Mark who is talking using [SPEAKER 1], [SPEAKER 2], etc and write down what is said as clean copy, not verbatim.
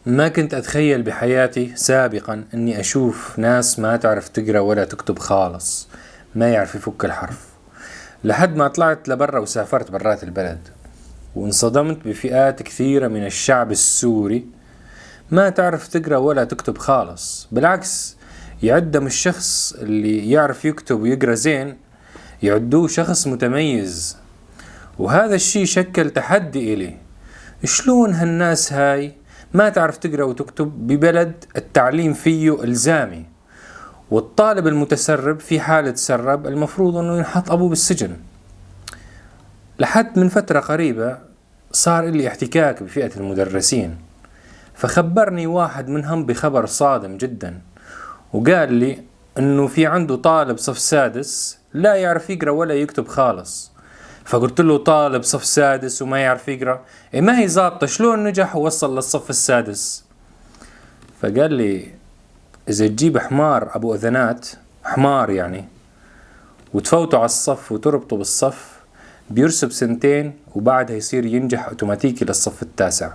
[SPEAKER 1] ما كنت أتخيل بحياتي سابقا أني أشوف ناس ما تعرف تقرأ ولا تكتب خالص، ما يعرف يفك الحرف، لحد ما طلعت لبرا وسافرت برات البلد، وانصدمت بفئات كثيرة من الشعب السوري ما تعرف تقرأ ولا تكتب خالص. بالعكس، يعدم الشخص اللي يعرف يكتب ويقرأ زين يعدوه شخص متميز، وهذا الشي شكل تحدي إلي. شلون هالناس هاي ما تعرف تقرأ وتكتب ببلد التعليم فيه إلزامي، والطالب المتسرب في حالة تسرب المفروض أنه ينحط أبوه بالسجن؟ لحد من فترة قريبة صار لي احتكاك بفئة المدرسين، فخبرني واحد منهم بخبر صادم جدا، وقال لي أنه في عنده طالب صف سادس لا يعرف يقرأ ولا يكتب خالص. فقلت له طالب صف سادس وما يعرف يقرأ، ما هي ظابطة، شلون نجح ووصل للصف السادس؟ فقال لي إذا تجيب حمار أبو أذنات، حمار يعني، وتفوته على الصف وتربطه بالصف بيرسب 2 سنين وبعدها يصير ينجح أوتوماتيكي للصف التاسع.